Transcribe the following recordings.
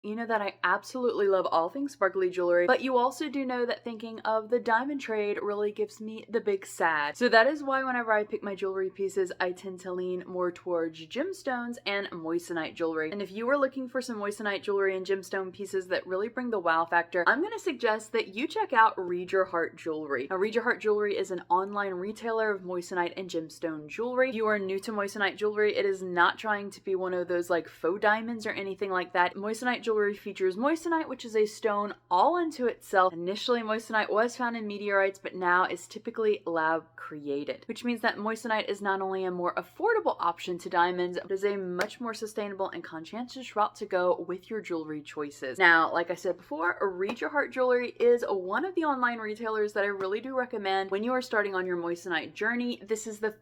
You know that I absolutely love all things sparkly jewelry, but you also do know that thinking of the diamond trade really gives me the big sad. So that is why whenever I pick my jewelry pieces, I tend to lean more towards gemstones and moissanite jewelry. And if you are looking for some moissanite jewelry and gemstone pieces that really bring the wow factor, I'm going to suggest that you check out Read Your Heart Jewelry. Now, Read Your Heart Jewelry is an online retailer of moissanite and gemstone jewelry. If you are new to moissanite jewelry, it is not trying to be one of those like faux diamonds or anything like that. Moissanite jewelry features moissanite, which is a stone all unto itself. Initially, moissanite was found in meteorites, but now is typically lab created, which means that moissanite is not only a more affordable option to diamonds, but is a much more sustainable and conscientious route to go with your jewelry choices. Now, like I said before, Read Your Heart Jewelry is one of the online retailers that I really do recommend when you are starting on your moissanite journey. This is the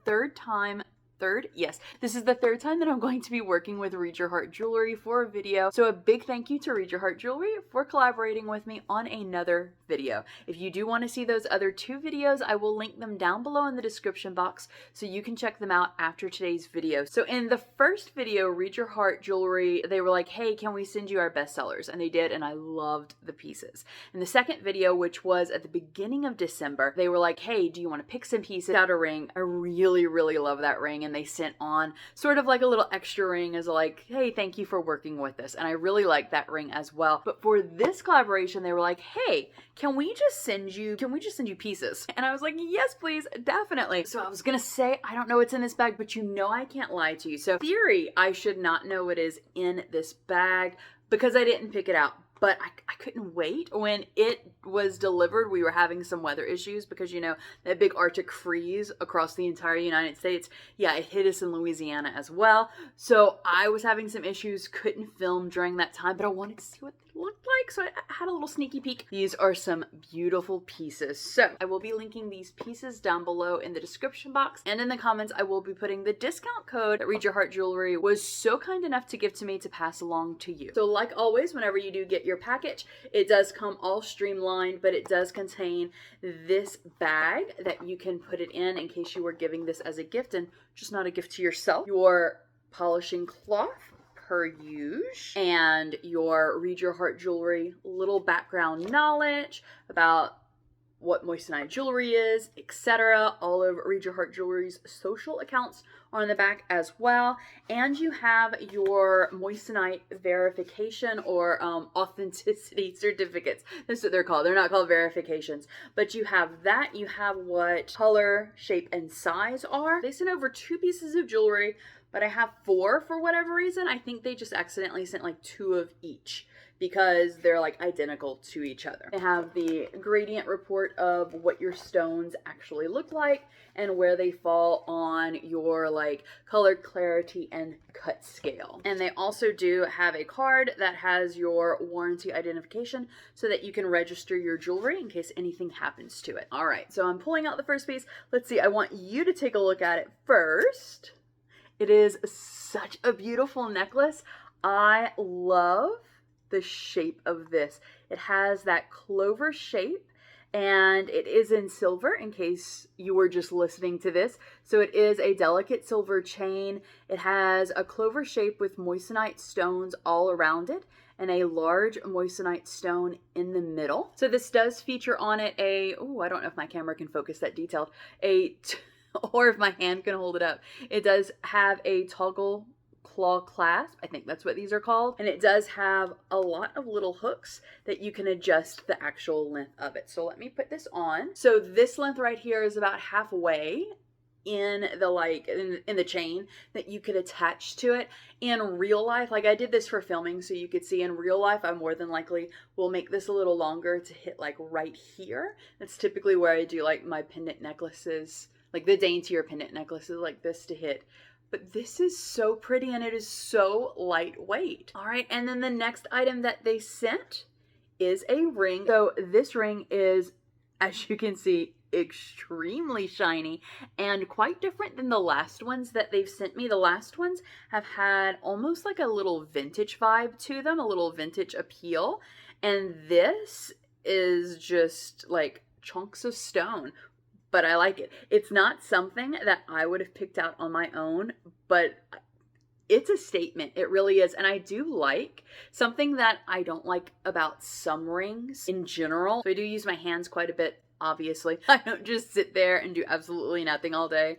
this is the third time that I'm going to be working with Read Your Heart Jewelry for a video. So a big thank you to Read Your Heart Jewelry for collaborating with me on another video. If you do want to see those other two videos, I will link them down below in the description box so you can check them out after today's video. So in the first video, Read Your Heart Jewelry, they were like, hey, can we send you our bestsellers? And they did, and I loved the pieces. In the second video, which was at the beginning of December, they were like, hey, do you want to pick some pieces out a ring? I really, really love that ring. And they sent on sort of like a little extra ring as like, hey, thank you for working with us. And I really like that ring as well. But for this collaboration, they were like, hey, can we just send you pieces? And I was like, yes, please, definitely. So I was gonna say, I don't know what's in this bag, but you know I can't lie to you. So in theory, I should not know what is in this bag because I didn't pick it out. But I couldn't wait. When it was delivered, we were having some weather issues because, you know, that big Arctic freeze across the entire United States. Yeah, it hit us in Louisiana as well. So I was having some issues, couldn't film during that time, but I wanted to see what they looked like. So I had a little sneaky peek. These are some beautiful pieces. So I will be linking these pieces down below in the description box. And in the comments, I will be putting the discount code that Read Your Heart Jewelry was so kind enough to give to me to pass along to you. So like always, whenever you do get your package, it does come all streamlined, but it does contain this bag that you can put it in case you were giving this as a gift and just not a gift to yourself. Your polishing cloth per usual, and your Read Your Heart Jewelry little background knowledge about what moissanite jewelry is, etc. All of Read Your Heart Jewelry's social accounts are on the back as well. And you have your moissanite verification or authenticity certificates. That's what they're called. They're not called verifications. But you have that. You have what color, shape, and size are. They sent over 2 pieces of jewelry, but I have 4 for whatever reason. I think they just accidentally sent like 2 of each, because they're like identical to each other. They have the gradient report of what your stones actually look like and where they fall on your like color clarity and cut scale. And they also do have a card that has your warranty identification so that you can register your jewelry in case anything happens to it. All right, so I'm pulling out the first piece. Let's see, I want you to take a look at it first. It is such a beautiful necklace. I love the shape of this. It has that clover shape and it is in silver in case you were just listening to this. So it is a delicate silver chain. It has a clover shape with moissanite stones all around it and a large moissanite stone in the middle. So this does feature on it I don't know if my camera can focus that detailed, or if my hand can hold it up. It does have a toggle claw clasp, I think that's what these are called, and it does have a lot of little hooks that you can adjust the actual length of it. So let me put this on. So this length right here is about halfway in the in the chain that you could attach to it. In real life, like I did this for filming so you could see, in real life I more than likely will make this a little longer to hit like right here. That's typically where I do like my pendant necklaces, like the daintier pendant necklaces like this to hit. But this is so pretty and it is so lightweight. All right, and then the next item that they sent is a ring. So this ring is, as you can see, extremely shiny and quite different than the last ones that they've sent me. The last ones have had almost like a little vintage vibe to them, a little vintage appeal. And this is just like chunks of stone. But I like it. It's not something that I would have picked out on my own, but it's a statement. It really is. And I do like something that I don't like about some rings in general. So I do use my hands quite a bit. Obviously, I don't just sit there and do absolutely nothing all day.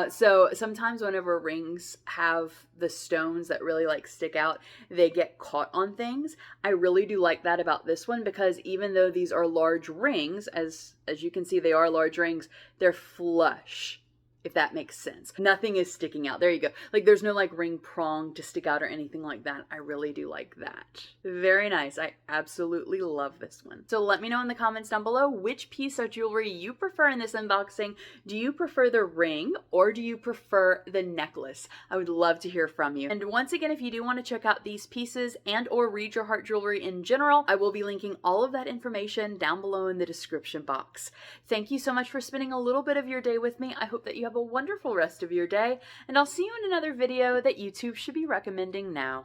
So sometimes whenever rings have the stones that really like stick out, they get caught on things. I really do like that about this one, because even though these are large rings, as you can see, they are large rings, they're flush, if that makes sense. Nothing is sticking out. There you go. Like there's no like ring prong to stick out or anything like that. I really do like that. Very nice. I absolutely love this one. So let me know in the comments down below which piece of jewelry you prefer in this unboxing. Do you prefer the ring or do you prefer the necklace? I would love to hear from you. And once again, if you do want to check out these pieces and or Read Your Heart jewelry in general, I will be linking all of that information down below in the description box. Thank you so much for spending a little bit of your day with me. I hope that you have a wonderful rest of your day, and I'll see you in another video that YouTube should be recommending now.